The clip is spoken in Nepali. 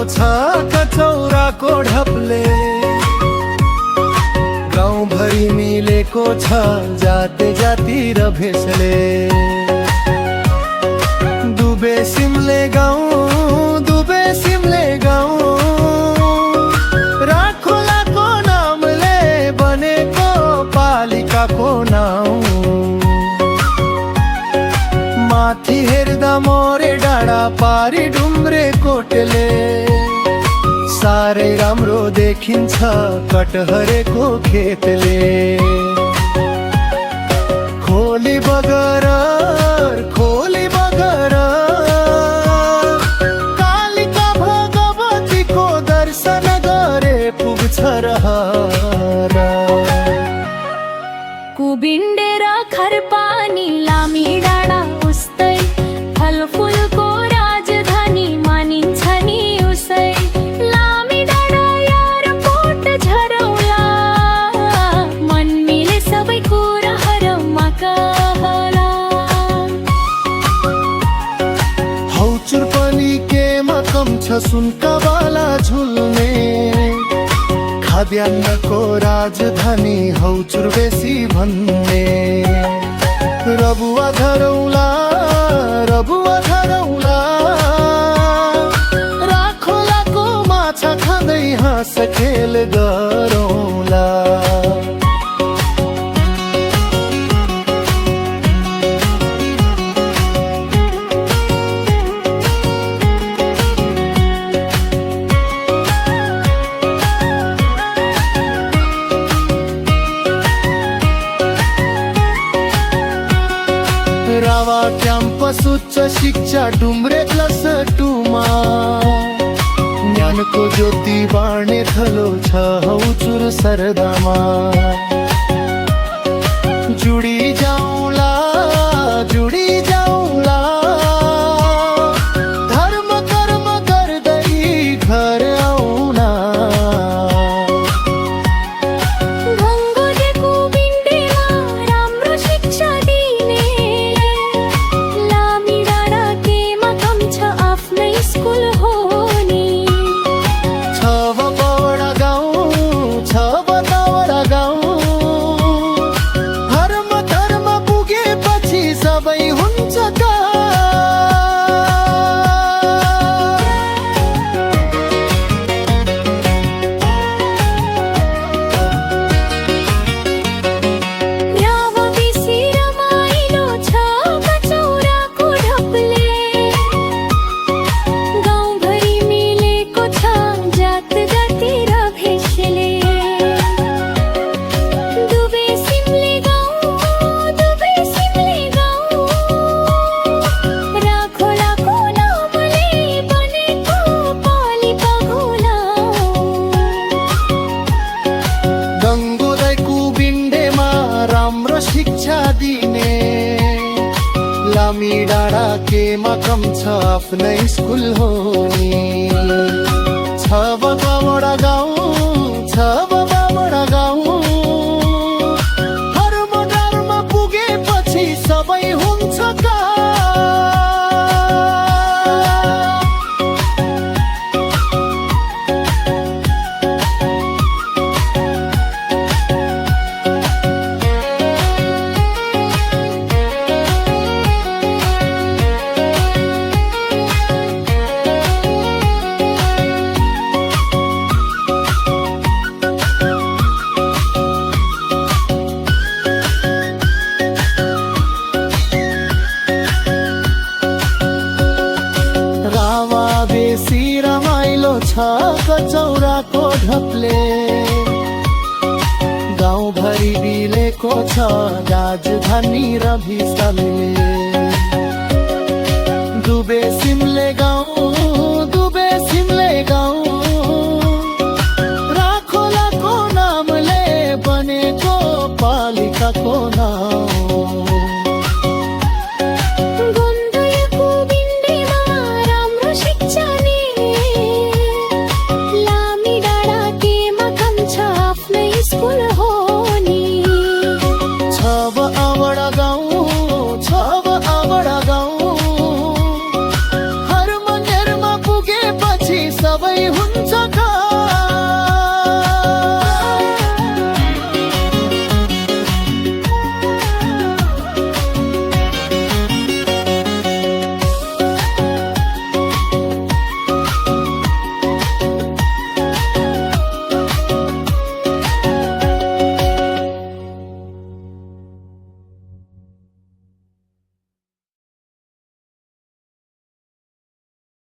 छ कचौराको ढपले, गाउँभरि मिलेको छ जाते जाति र भेषले। दुबे सिमले गाउँ, दुबे सिमले गाउँ, राखोलाको नामले बनेको पालिकाको नाउँ। माथि हेर्दा मोरे डाँडा पारी डुम्रे कोटले, साह्रै राम्रो देखिन्छ कटहरेको खेतले। खोली बगर, खोली बगर, कालिका भगवतीको दर्शन गरे पुग्छ रहर। कुबिन्डे र खरपानी लामी डाँडा उस्तै, फलफुलको राजधानी मानिन्छ नि उसै। लामी डाँडा एयरपोर्ट झरौला, मन मिले सबै कुराहरूमा कहला। हौचुर पनि केमा कम छ सुनका बाला झुल्ने, खाद्यान्नको राजधानी हौचुर बेसी भन्ने। रबुवा धरौला, रबुवा धरौला, राखोलाको माछा खाँदै हाँस खेल गरौला। रावा क्याम्पस उच्च शिक्षा डुम्रे प्लस टुमा, ज्ञानको ज्योति बाँड्ने थलो छ हौचुर सरदामा। जुडी जाउँला, जुडी जाउँला, धर्म कर्म गर्दै घर आउला। शिक्षा दिने, लामी डाँडा केमा कम छ आफ्नै स्कुल हो नि। छ बाबावडा गाउँ, छ बाबावडा गाउँ, हर मोडरमा पुगेपछि सबै हुन्छ का। बेसी रमाइलो छ कचौराको ढपले, गाउँभरि बिलेको छ राजधानी र भिसले। दुबे सिमले गाउँ, दुबे सिमले गाउँ, राखोलाको नामले बनेको पालिकाको